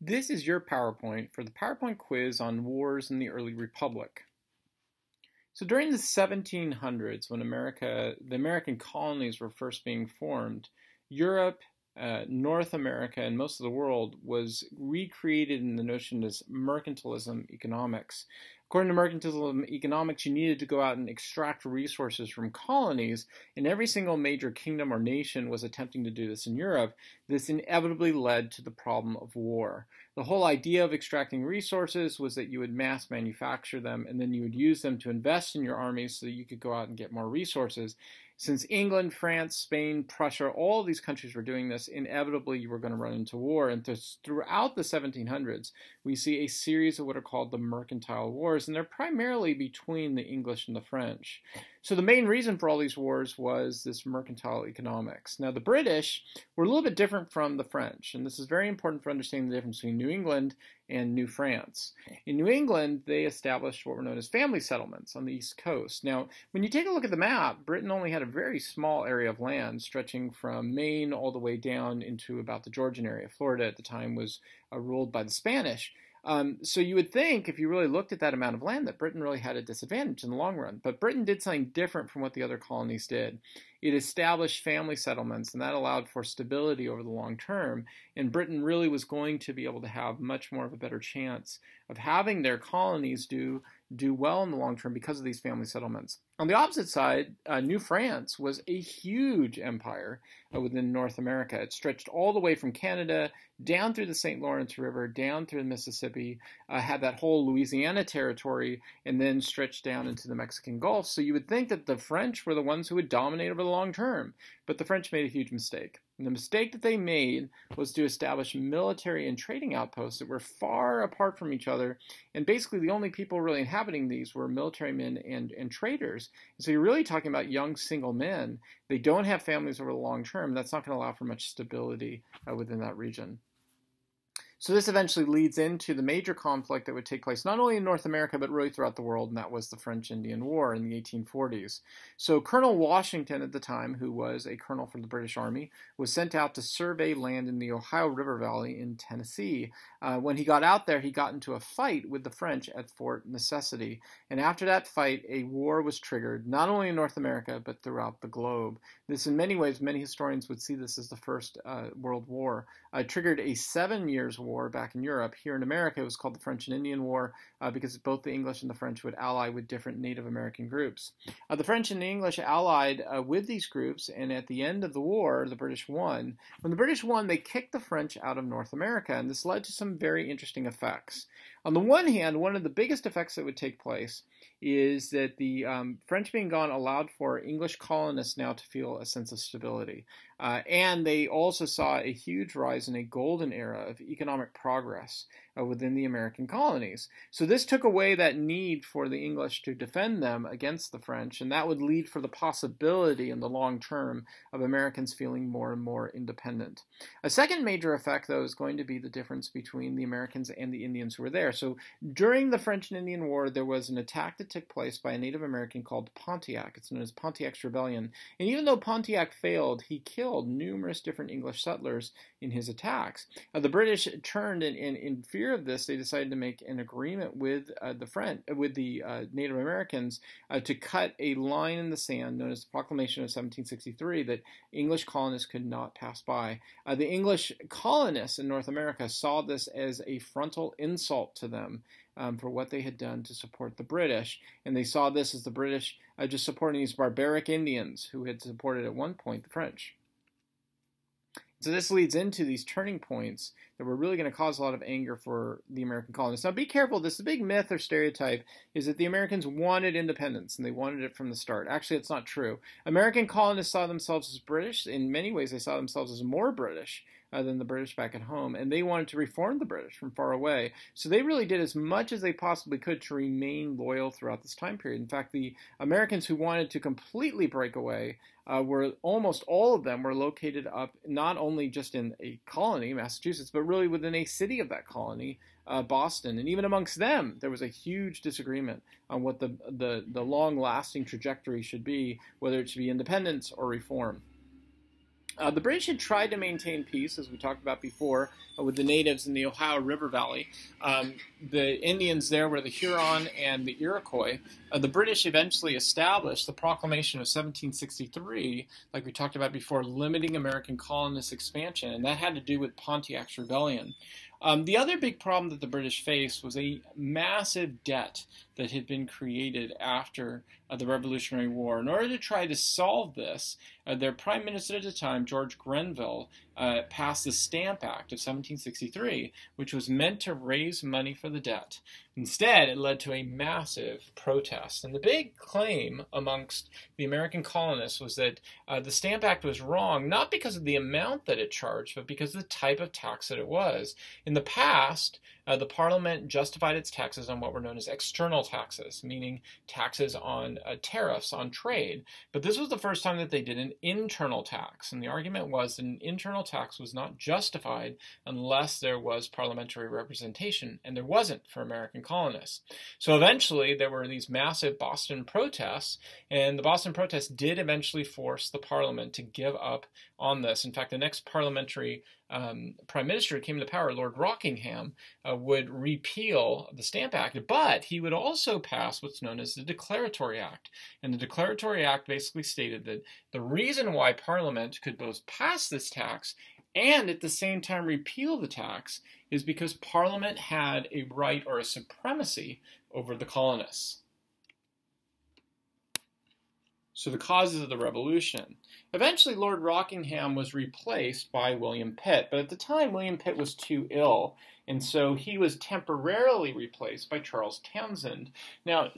This is your PowerPoint for the PowerPoint quiz on wars in the early republic. So during the 1700s, when the American colonies were first being formed, Europe, North America, and most of the world was recreated in the notion as mercantilism economics. According to mercantilism economics, you needed to go out and extract resources from colonies, and every single major kingdom or nation was attempting to do this in Europe. This inevitably led to the problem of war. The whole idea of extracting resources was that you would mass manufacture them, and then you would use them to invest in your armies so that you could go out and get more resources. Since England, France, Spain, Prussia, all of these countries were doing this, inevitably you were going to run into war. And throughout the 1700s, we see a series of what are called the Mercantile Wars, and they're primarily between the English and the French. So the main reason for all these wars was this mercantile economics. Now the British were a little bit different from the French, and this is very important for understanding the difference between New England and New France. In New England, they established what were known as family settlements on the East Coast. Now, when you take a look at the map, Britain only had a very small area of land stretching from Maine all the way down into about the Georgian area. Florida at the time was ruled by the Spanish. So you would think, if you really looked at that amount of land, that Britain really had a disadvantage in the long run. But Britain did something different from what the other colonies did. It established family settlements, and that allowed for stability over the long term. And Britain really was going to be able to have much more of a better chance of having their colonies do well in the long term because of these family settlements. On the opposite side, New France was a huge empire within North America. It stretched all the way from Canada down through the St. Lawrence River, down through the Mississippi, had that whole Louisiana territory, and then stretched down into the Mexican Gulf. So you would think that the French were the ones who would dominate over the long term, but the French made a huge mistake. And the mistake that they made was to establish military and trading outposts that were far apart from each other, and basically the only people really inhabiting these were military men and traders. And so you're really talking about young single men. They don't have families over the long term. That's not going to allow for much stability within that region. So this eventually leads into the major conflict that would take place not only in North America, but really throughout the world, and that was the French-Indian War in the 1840s. So Colonel Washington at the time, who was a colonel for the British Army, was sent out to survey land in the Ohio River Valley in Tennessee. When he got out there, he got into a fight with the French at Fort Necessity. And after that fight, a war was triggered, not only in North America, but throughout the globe. This, in many ways, many historians would see this as the First World War. Triggered a 7 years war back in Europe. Here in America, it was called the French and Indian War because both the English and the French would ally with different Native American groups. The French and the English allied with these groups, and at the end of the war, the British won. When the British won, they kicked the French out of North America, and this led to some very interesting effects. On the one hand, one of the biggest effects that would take place is that the French being gone allowed for English colonists now to feel a sense of stability. And they also saw a huge rise in a golden era of economic progress within the American colonies. So this took away that need for the English to defend them against the French, and that would lead for the possibility in the long term of Americans feeling more and more independent. A second major effect, though, is going to be the difference between the Americans and the Indians who were there. So during the French and Indian War, there was an attack that took place by a Native American called Pontiac. It's known as Pontiac's Rebellion. And even though Pontiac failed, he killed numerous different English settlers in his attacks. The British turned, and in fear of this, they decided to make an agreement with the Native Americans to cut a line in the sand known as the Proclamation of 1763 that English colonists could not pass by. The English colonists in North America saw this as a frontal insult to them for what they had done to support the British, and they saw this as the British just supporting these barbaric Indians who had supported at one point the French. So this leads into these turning points that were really going to cause a lot of anger for the American colonists. Now be careful, this big myth or stereotype is that the Americans wanted independence, and they wanted it from the start. Actually, it's not true. American colonists saw themselves as British. In many ways, they saw themselves as more British than the British back at home, and they wanted to reform the British from far away. So they really did as much as they possibly could to remain loyal throughout this time period. In fact, the Americans who wanted to completely break away were almost all of them were located up not only just in a colony, Massachusetts, but really within a city of that colony, Boston. And even amongst them, there was a huge disagreement on what the long-lasting trajectory should be, whether it should be independence or reform. The British had tried to maintain peace, as we talked about before, with the natives in the Ohio River Valley. The Indians there were the Huron and the Iroquois. The British eventually established the Proclamation of 1763, like we talked about before, limiting American colonist expansion, and that had to do with Pontiac's Rebellion. The other big problem that the British faced was a massive debt that had been created after the Revolutionary War. In order to try to solve this, their Prime Minister at the time, George Grenville, passed the Stamp Act of 1763, which was meant to raise money for the debt. Instead, it led to a massive protest. And the big claim amongst the American colonists was that the Stamp Act was wrong, not because of the amount that it charged, but because of the type of tax that it was. In the past, the Parliament justified its taxes on what were known as external taxes, meaning taxes on tariffs on trade. But this was the first time that they did an internal tax. And the argument was that an internal tax was not justified unless there was parliamentary representation, and there wasn't for American colonists. So eventually there were these massive Boston protests, and the Boston protests did eventually force the Parliament to give up on this. In fact, the next parliamentary Prime Minister who came to power, Lord Rockingham, would repeal the Stamp Act, but he would also pass what's known as the Declaratory Act. And the Declaratory Act basically stated that the reason why Parliament could both pass this tax and at the same time repeal the tax is because Parliament had a right or a supremacy over the colonists. So the causes of the Revolution. Eventually, Lord Rockingham was replaced by William Pitt, but at the time, William Pitt was too ill, and so he was temporarily replaced by Charles Townshend. Now,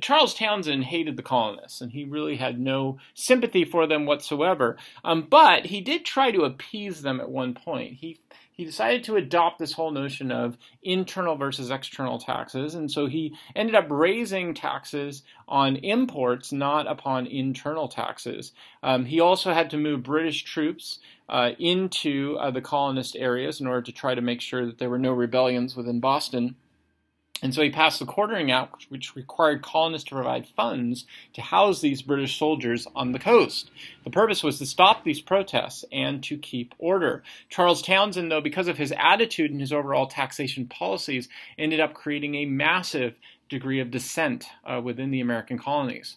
Charles Townshend hated the colonists, and he really had no sympathy for them whatsoever, but he did try to appease them at one point. He decided to adopt this whole notion of internal versus external taxes, and so he ended up raising taxes on imports, not upon internal taxes. He also had to move British troops into the colonist areas in order to try to make sure that there were no rebellions within Boston. And so he passed the Quartering Act, which required colonists to provide funds to house these British soldiers on the coast. The purpose was to stop these protests and to keep order. Charles Townshend, though, because of his attitude and his overall taxation policies, ended up creating a massive degree of dissent within the American colonies.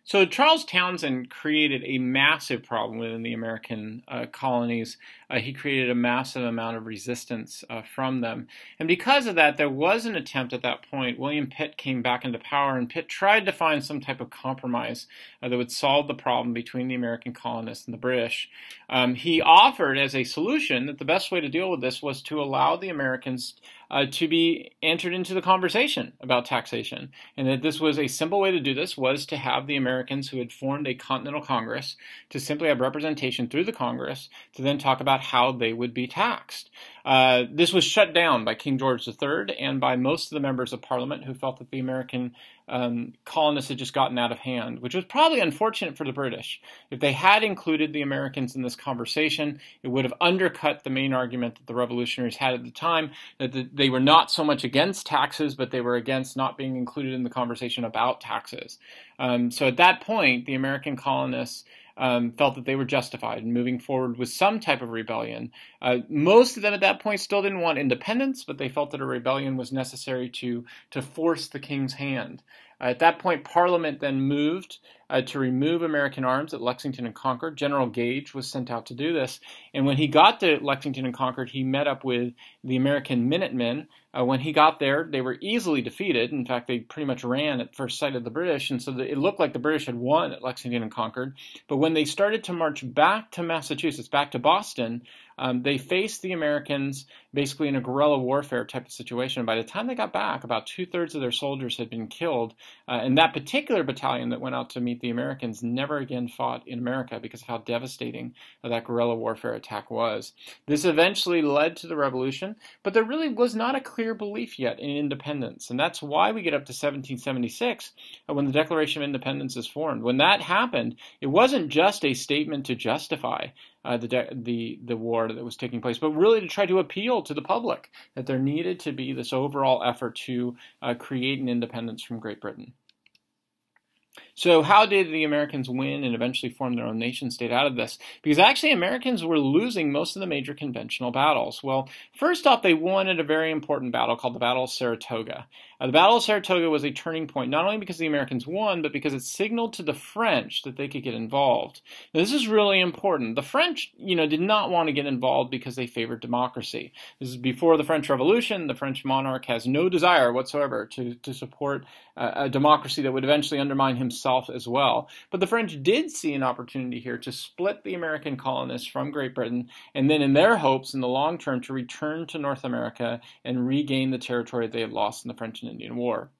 So Charles Townshend created a massive problem within the American colonies. He created a massive amount of resistance from them. And because of that, there was an attempt at that point. William Pitt came back into power, and Pitt tried to find some type of compromise that would solve the problem between the American colonists and the British. He offered as a solution that the best way to deal with this was to allow the Americans to be entered into the conversation about taxation, and that this was a simple way to do this was to have the Americans who had formed a Continental Congress to simply have representation through the Congress to then talk about how they would be taxed. This was shut down by King George III and by most of the members of Parliament who felt that the American colonists had just gotten out of hand, which was probably unfortunate for the British. If they had included the Americans in this conversation, it would have undercut the main argument that the revolutionaries had at the time, that they were not so much against taxes, but they were against not being included in the conversation about taxes. So at that point, the American colonists felt that they were justified in moving forward with some type of rebellion. Most of them at that point still didn't want independence, but they felt that a rebellion was necessary to force the king's hand. At that point, Parliament then moved to remove American arms at Lexington and Concord. General Gage was sent out to do this. And when he got to Lexington and Concord, he met up with the American Minutemen. When he got there, they were easily defeated. In fact, they pretty much ran at first sight of the British, and so it looked like the British had won at Lexington and Concord. But when they started to march back to Massachusetts, back to Boston, they faced the Americans basically in a guerrilla warfare type of situation. By the time they got back, about 2/3 of their soldiers had been killed. And that particular battalion that went out to meet the Americans never again fought in America because of how devastating that guerrilla warfare attack was. This eventually led to the Revolution, but there really was not a clear belief yet in independence. And that's why we get up to 1776 when the Declaration of Independence is formed. When that happened, it wasn't just a statement to justify the war that was taking place, but really to try to appeal to the public that there needed to be this overall effort to create an independence from Great Britain. So how did the Americans win and eventually form their own nation state out of this? Because actually Americans were losing most of the major conventional battles. Well, first off, they won at a very important battle called the Battle of Saratoga. The Battle of Saratoga was a turning point, not only because the Americans won, but because it signaled to the French that they could get involved. Now, this is really important. The French, did not want to get involved because they favored democracy. This is before the French Revolution. The French monarch has no desire whatsoever to support a democracy that would eventually undermine himself as well. But the French did see an opportunity here to split the American colonists from Great Britain, and then in their hopes in the long term to return to North America and regain the territory they had lost in the French and Indian War.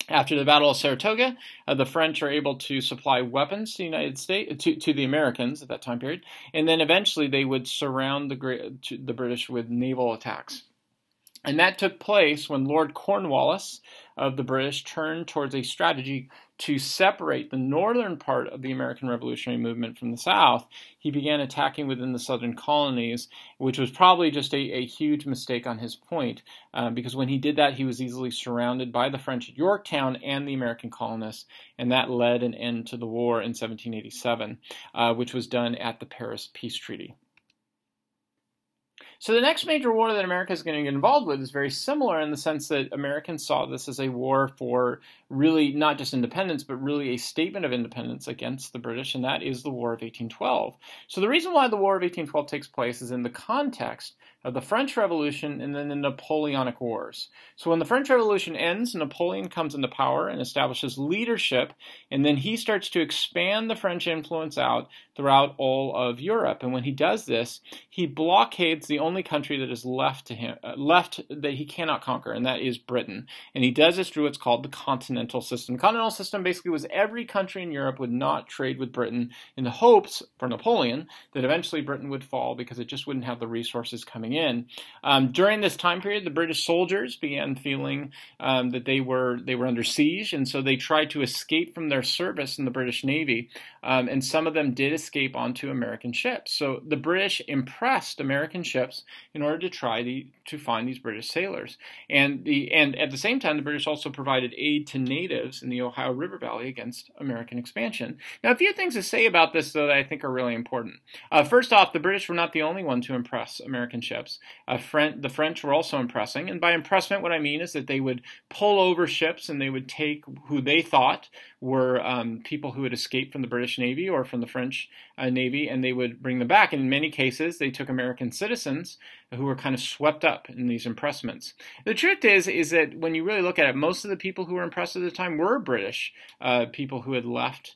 After the Battle of Saratoga, the French are able to supply weapons to the United States, to the Americans at that time period, and then eventually they would surround the British with naval attacks. And that took place when Lord Cornwallis of the British turned towards a strategy to separate the northern part of the American Revolutionary Movement from the South. He began attacking within the southern colonies, which was probably just a huge mistake on his point, because when he did that, he was easily surrounded by the French at Yorktown and the American colonists, and that led an end to the war in 1787, which was done at the Paris Peace Treaty. So the next major war that America is going to get involved with is very similar in the sense that Americans saw this as a war for really not just independence, but really a statement of independence against the British, and that is the War of 1812. So the reason why the War of 1812 takes place is in the context of the French Revolution and then the Napoleonic Wars. So when the French Revolution ends, Napoleon comes into power and establishes leadership, and then he starts to expand the French influence out throughout all of Europe. And when he does this, he blockades the only country that is left to him, that he cannot conquer, and that is Britain. And he does this through what's called the Continental System. The Continental System basically was every country in Europe would not trade with Britain in the hopes, for Napoleon, that eventually Britain would fall because it just wouldn't have the resources coming in. During this time period, the British soldiers began feeling that they were under siege, and so they tried to escape from their service in the British Navy, and some of them did escape onto American ships. So the British impressed American ships in order to try to find these British sailors. And at the same time, the British also provided aid to natives in the Ohio River Valley against American expansion. Now, a few things to say about this, though, that I think are really important. First off, the British were not the only one to impress American ships. The French were also impressing, and by impressment, what I mean is that they would pull over ships and they would take who they thought were people who had escaped from the British Navy or from the French Navy, and they would bring them back. And in many cases, they took American citizens who were kind of swept up in these impressments. The truth is that when you really look at it, most of the people who were impressed at the time were British people who had left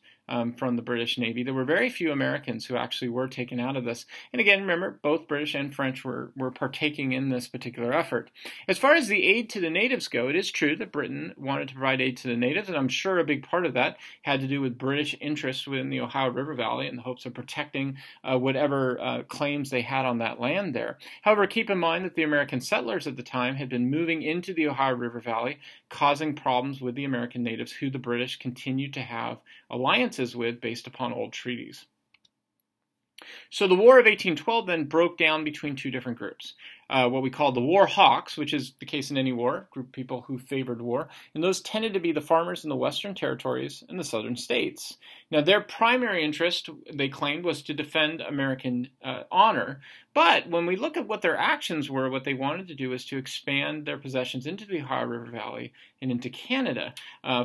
from the British Navy. There were very few Americans who actually were taken out of this. And again, remember, both British and French were partaking in this particular effort. As far as the aid to the natives go, it is true that Britain wanted to provide aid to the natives, and I'm sure a big part of that had to do with British interests within the Ohio River Valley in the hopes of protecting whatever claims they had on that land there. However, keep in mind that the American settlers at the time had been moving into the Ohio River Valley, causing problems with the American natives who the British continued to have alliances with based upon old treaties. So the War of 1812 then broke down between two different groups. What we call the war hawks, which is the case in any war, group of people who favored war, and those tended to be the farmers in the western territories and the southern states. Now, their primary interest, they claimed, was to defend American honor, but when we look at what their actions were, what they wanted to do was to expand their possessions into the Ohio River Valley and into Canada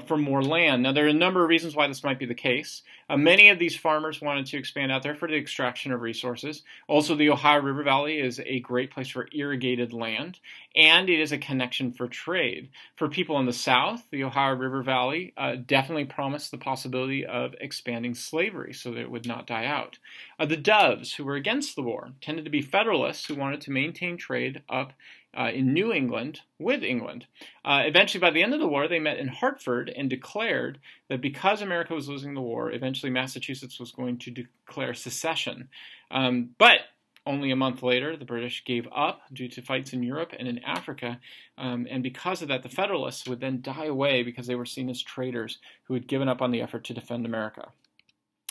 for more land. Now, there are a number of reasons why this might be the case. Many of these farmers wanted to expand out there for the extraction of resources. Also, the Ohio River Valley is a great place for irrigated land, and it is a connection for trade. For people in the South, the Ohio River Valley definitely promised the possibility of expanding slavery so that it would not die out. The Doves, who were against the war, tended to be Federalists who wanted to maintain trade up in New England with England. Eventually, by the end of the war, they met in Hartford and declared that because America was losing the war, eventually Massachusetts was going to declare secession. But only a month later, the British gave up due to fights in Europe and in Africa, and because of that, the Federalists would then die away because they were seen as traitors who had given up on the effort to defend America.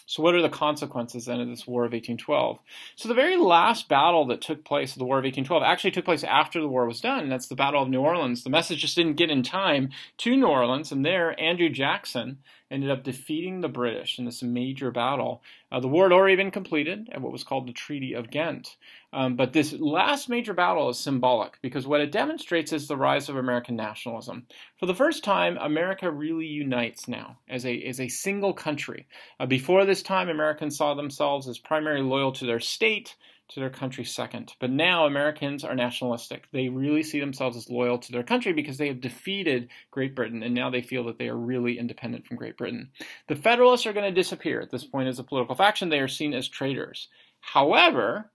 So what are the consequences then of this War of 1812? So the very last battle that took place, the War of 1812, actually took place after the war was done, and that's the Battle of New Orleans. The message just didn't get in time to New Orleans, and there Andrew Jackson ended up defeating the British in this major battle. The war had already been completed at what was called the Treaty of Ghent. But this last major battle is symbolic because what it demonstrates is the rise of American nationalism. For the first time, America really unites now as a single country. Before this time, Americans saw themselves as primarily loyal to their state, to their country second. But now Americans are nationalistic. They really see themselves as loyal to their country because they have defeated Great Britain, and now they feel that they are really independent from Great Britain. The Federalists are going to disappear at this point as a political faction. They are seen as traitors. However,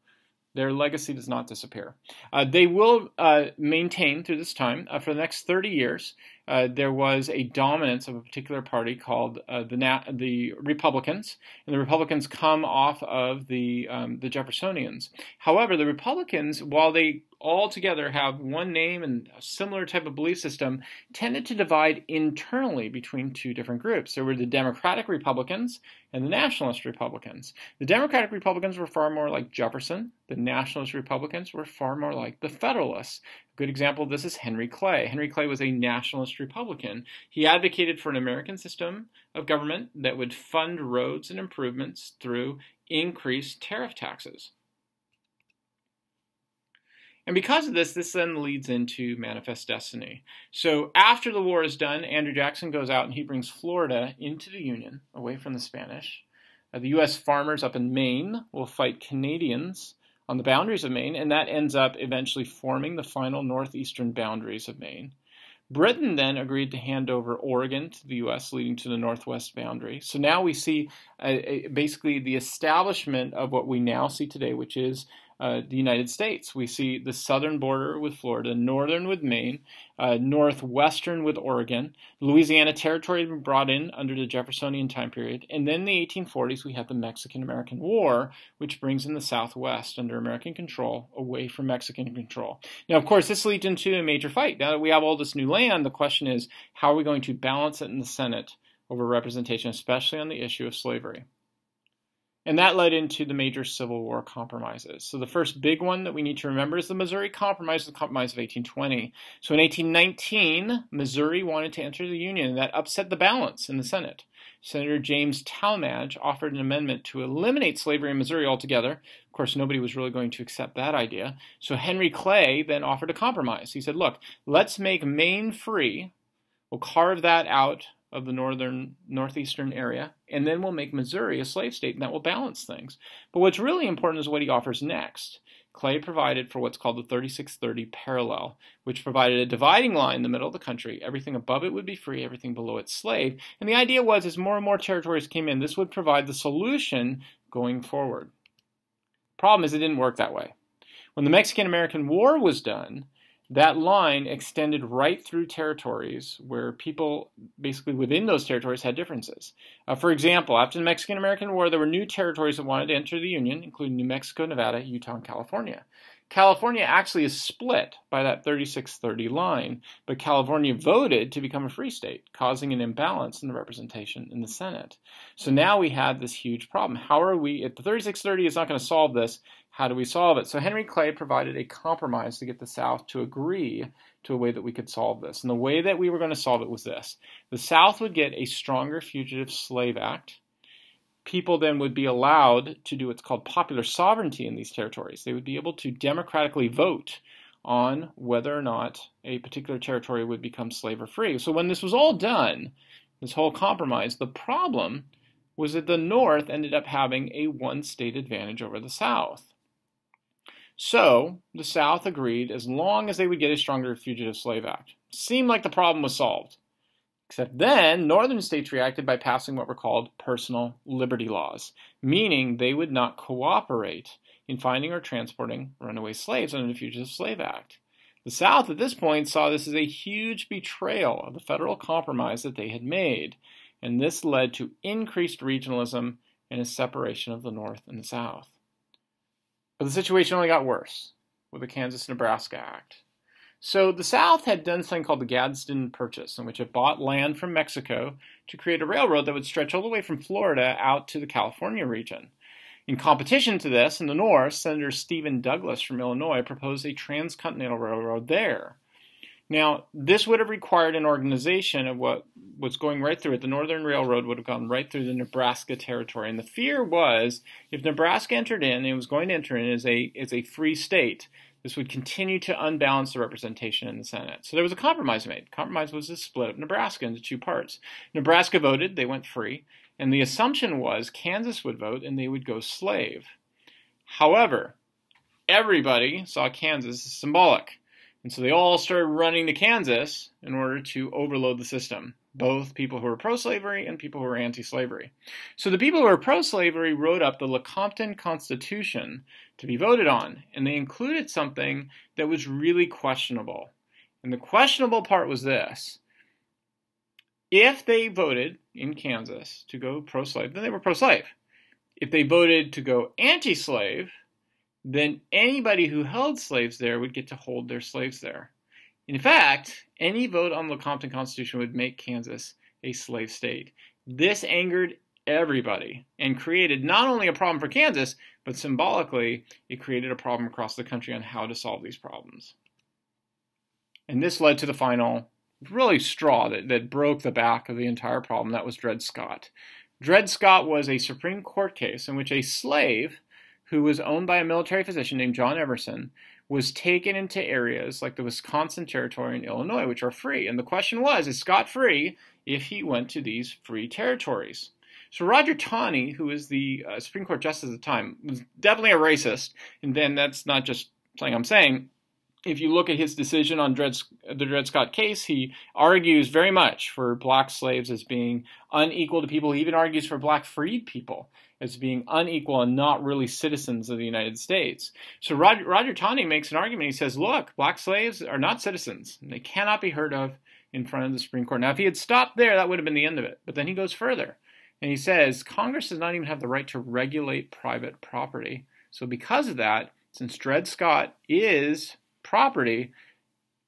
their legacy does not disappear. They will maintain through this time, for the next 30 years, there was a dominance of a particular party called the Republicans, and the Republicans come off of the Jeffersonians. However, the Republicans, while they all together have one name and a similar type of belief system, tended to divide internally between two different groups. There were the Democratic Republicans and the Nationalist Republicans. The Democratic Republicans were far more like Jefferson. The Nationalist Republicans were far more like the Federalists. A good example of this is Henry Clay. Henry Clay was a nationalist Republican. He advocated for an American system of government that would fund roads and improvements through increased tariff taxes. And because of this, this then leads into Manifest Destiny. So after the war is done, Andrew Jackson goes out and he brings Florida into the Union, away from the Spanish. The U.S. farmers up in Maine will fight Canadians on the boundaries of Maine, and that ends up eventually forming the final northeastern boundaries of Maine. Britain then agreed to hand over Oregon to the U.S., leading to the northwest boundary. So now we see basically the establishment of what we now see today, which is the United States. We see the southern border with Florida, northern with Maine, northwestern with Oregon. Louisiana Territory had been brought in under the Jeffersonian time period. And then in the 1840s, we have the Mexican-American War, which brings in the Southwest under American control, away from Mexican control. Now, of course, this leads into a major fight. Now that we have all this new land, the question is, how are we going to balance it in the Senate over representation, especially on the issue of slavery? And that led into the major Civil War compromises. So the first big one that we need to remember is the Missouri Compromise, the Compromise of 1820. So in 1819, Missouri wanted to enter the Union, and that upset the balance in the Senate. Senator James Talmadge offered an amendment to eliminate slavery in Missouri altogether. Of course, nobody was really going to accept that idea. So Henry Clay then offered a compromise. He said, look, let's make Maine free. We'll carve that out of the northeastern area, and then we'll make Missouri a slave state, and that will balance things. But what's really important is what he offers next. Clay provided for what's called the 3630 parallel, which provided a dividing line in the middle of the country. Everything above it would be free, everything below it slave. And the idea was, as more and more territories came in, this would provide the solution going forward. Problem is, it didn't work that way. When the Mexican-American War was done, that line extended right through territories where people basically within those territories had differences. For example, after the Mexican-American War, there were new territories that wanted to enter the Union, including New Mexico, Nevada, Utah, and California. California actually is split by that 3630 line, but California voted to become a free state, causing an imbalance in the representation in the Senate. So now we had this huge problem. How are we, if the 3630 is not going to solve this, how do we solve it? So Henry Clay provided a compromise to get the South to agree to a way that we could solve this. And the way that we were going to solve it was this. The South would get a stronger Fugitive Slave Act. People then would be allowed to do what's called popular sovereignty in these territories. They would be able to democratically vote on whether or not a particular territory would become slave or free. So when this was all done, this whole compromise, the problem was that the North ended up having a one-state advantage over the South. So the South agreed as long as they would get a stronger Fugitive Slave Act. Seemed like the problem was solved. Except then, northern states reacted by passing what were called personal liberty laws, meaning they would not cooperate in finding or transporting runaway slaves under the Fugitive Slave Act. The South at this point saw this as a huge betrayal of the federal compromise that they had made, and this led to increased regionalism and a separation of the North and the South. But the situation only got worse with the Kansas-Nebraska Act. So the South had done something called the Gadsden Purchase, in which it bought land from Mexico to create a railroad that would stretch all the way from Florida out to the California region. In competition to this, in the North, Senator Stephen Douglas from Illinois proposed a transcontinental railroad there. Now, this would have required an organization of what was going right through it. The Northern Railroad would have gone right through the Nebraska territory. And the fear was, if Nebraska entered in, and it was going to enter in as a free state, this would continue to unbalance the representation in the Senate. So there was a compromise made. The compromise was to split up Nebraska into two parts. Nebraska voted, they went free, and the assumption was Kansas would vote and they would go slave. However, everybody saw Kansas as symbolic. And so they all started running to Kansas in order to overload the system, both people who were pro-slavery and people who were anti-slavery. So the people who were pro-slavery wrote up the Lecompton Constitution to be voted on, and they included something that was really questionable. And the questionable part was this. If they voted in Kansas to go pro-slave, then they were pro-slave. If they voted to go anti-slave, then anybody who held slaves there would get to hold their slaves there. In fact, any vote on the Lecompton Constitution would make Kansas a slave state. This angered everybody and created not only a problem for Kansas, but symbolically, it created a problem across the country on how to solve these problems. And this led to the final, really straw that broke the back of the entire problem. That was Dred Scott. Dred Scott was a Supreme Court case in which a slave who was owned by a military physician named John Everson, was taken into areas like the Wisconsin Territory and Illinois, which are free. And the question was, is Scott free if he went to these free territories? So Roger Taney, who was the Supreme Court justice at the time, was definitely a racist. And then that's not just something I'm saying. If you look at his decision on the Dred Scott case, he argues very much for black slaves as being unequal to people. He even argues for black freed people as being unequal and not really citizens of the United States. So Roger Taney makes an argument. He says, look, black slaves are not citizens, and they cannot be heard of in front of the Supreme Court. Now, if he had stopped there, that would have been the end of it. But then he goes further, and he says, Congress does not even have the right to regulate private property. So because of that, since Dred Scott is property,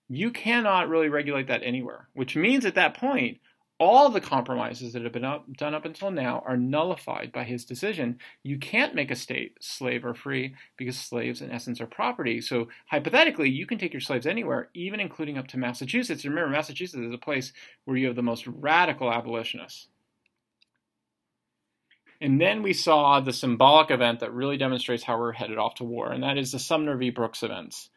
you cannot really regulate that anywhere, which means at that point, all the compromises that have been done up until now are nullified by his decision. You can't make a state slave or free because slaves, in essence, are property. So hypothetically, you can take your slaves anywhere, even including up to Massachusetts. Remember, Massachusetts is a place where you have the most radical abolitionists. And then we saw the symbolic event that really demonstrates how we're headed off to war, and that is the Sumner v. Brooks events.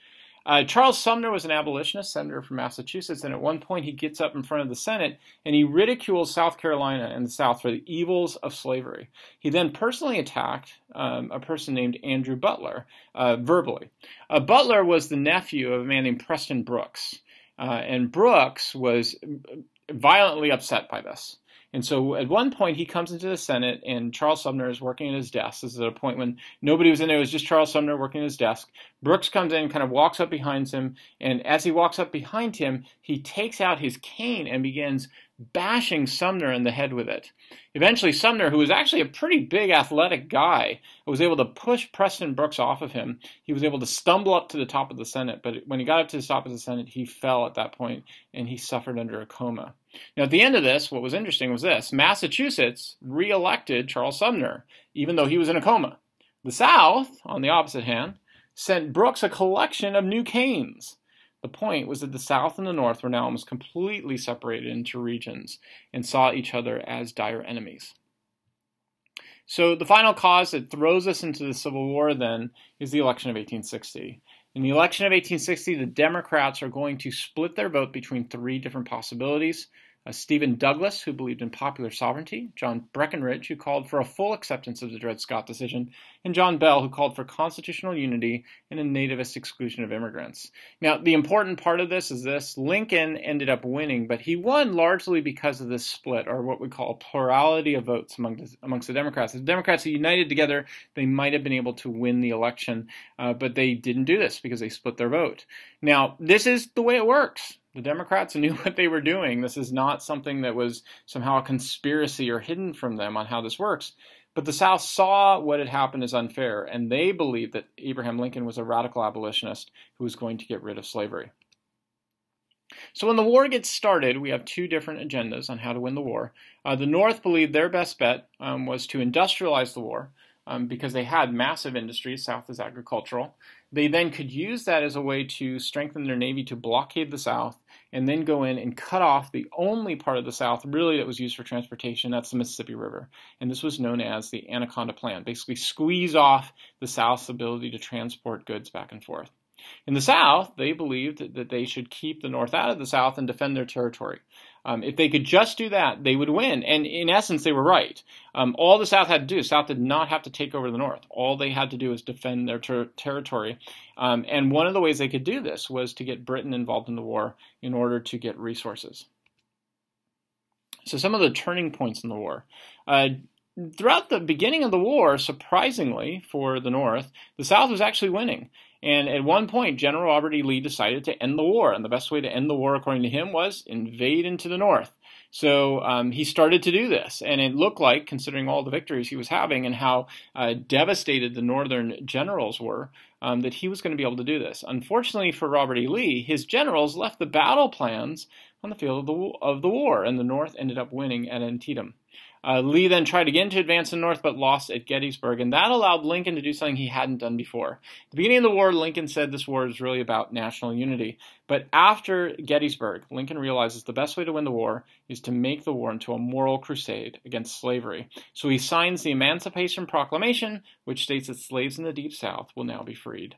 Charles Sumner was an abolitionist, senator from Massachusetts, and at one point he gets up in front of the Senate and he ridicules South Carolina and the South for the evils of slavery. He then personally attacked a person named Andrew Butler, verbally. Butler was the nephew of a man named Preston Brooks, and Brooks was violently upset by this. And so at one point he comes into the Senate and Charles Sumner is working at his desk. This is at a point when nobody was in there. It was just Charles Sumner working at his desk. Brooks comes in, kind of walks up behind him. And as he walks up behind him, he takes out his cane and begins bashing Sumner in the head with it. Eventually Sumner, who was actually a pretty big athletic guy, was able to push Preston Brooks off of him. He was able to stumble up to the top of the Senate. But when he got up to the top of the Senate, he fell at that point and he suffered under a coma. Now, at the end of this, what was interesting was this. Massachusetts re-elected Charles Sumner, even though he was in a coma. The South, on the opposite hand, sent Brooks a collection of new canes. The point was that the South and the North were now almost completely separated into regions and saw each other as dire enemies. So the final cause that throws us into the Civil War then is the election of 1860. In the election of 1860, the Democrats are going to split their vote between three different possibilities. Stephen Douglas, who believed in popular sovereignty, John Breckinridge, who called for a full acceptance of the Dred Scott decision, and John Bell, who called for constitutional unity and a nativist exclusion of immigrants. Now, the important part of this is this. Lincoln ended up winning, but he won largely because of this split, or what we call a plurality of votes amongst the Democrats. If the Democrats had united together, they might have been able to win the election, but they didn't do this because they split their vote. Now, this is the way it works. The Democrats knew what they were doing. This is not something that was somehow a conspiracy or hidden from them on how this works. But the South saw what had happened as unfair, and they believed that Abraham Lincoln was a radical abolitionist who was going to get rid of slavery. So when the war gets started, we have two different agendas on how to win the war. The North believed their best bet was to industrialize the war because they had massive industries. South is agricultural. They then could use that as a way to strengthen their navy to blockade the South and then go in and cut off the only part of the South really that was used for transportation. That's the Mississippi River. And this was known as the Anaconda Plan. Basically squeeze off the South's ability to transport goods back and forth. In the South, they believed that they should keep the North out of the South and defend their territory. If they could just do that, they would win. And in essence, they were right. All the South had to do, the South did not have to take over the North. All they had to do was defend their territory. And one of the ways they could do this was to get Britain involved in the war in order to get resources. So some of the turning points in the war. Throughout the beginning of the war, surprisingly for the North, the South was actually winning. And at one point, General Robert E. Lee decided to end the war. And the best way to end the war, according to him, was invade into the North. So he started to do this. And it looked like, considering all the victories he was having and how devastated the Northern generals were, that he was going to be able to do this. Unfortunately for Robert E. Lee, his generals left the battle plans on the field of the war. And the North ended up winning at Antietam. Lee then tried again to advance in the North, but lost at Gettysburg, and that allowed Lincoln to do something he hadn't done before. At the beginning of the war, Lincoln said this war is really about national unity. But after Gettysburg, Lincoln realizes the best way to win the war is to make the war into a moral crusade against slavery. So he signs the Emancipation Proclamation, which states that slaves in the Deep South will now be freed.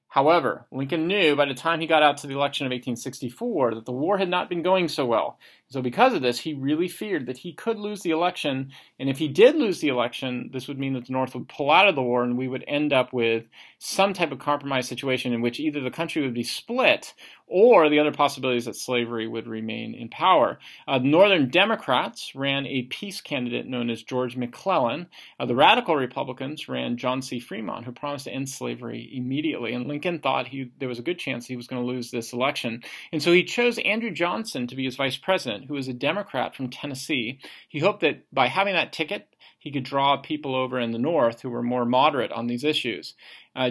However, Lincoln knew by the time he got out to the election of 1864 that the war had not been going so well. So because of this, he really feared that he could lose the election, and if he did lose the election, this would mean that the North would pull out of the war and we would end up with some type of compromise situation in which either the country would be split or the other possibility is that slavery would remain in power. The Northern Democrats ran a peace candidate known as George McClellan. The Radical Republicans ran John C. Fremont, who promised to end slavery immediately, and Lincoln thought there was a good chance he was going to lose this election. And so he chose Andrew Johnson to be his vice president, who was a Democrat from Tennessee. He hoped that by having that ticket, he could draw people over in the North who were more moderate on these issues.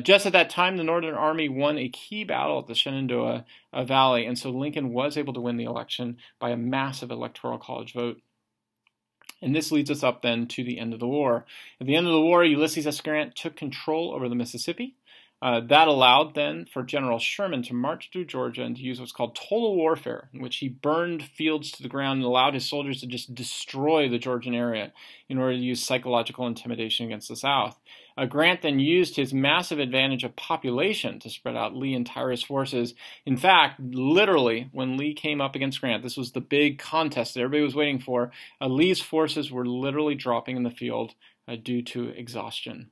Just at that time, the Northern Army won a key battle at the Shenandoah Valley, and so Lincoln was able to win the election by a massive electoral college vote. And this leads us up then to the end of the war. At the end of the war, Ulysses S. Grant took control over the Mississippi. That allowed then for General Sherman to march through Georgia and to use what's called total warfare, in which he burned fields to the ground and allowed his soldiers to just destroy the Georgian area in order to use psychological intimidation against the South. Grant then used his massive advantage of population to spread out Lee and tire his forces. In fact, literally, when Lee came up against Grant, this was the big contest that everybody was waiting for, Lee's forces were literally dropping in the field due to exhaustion.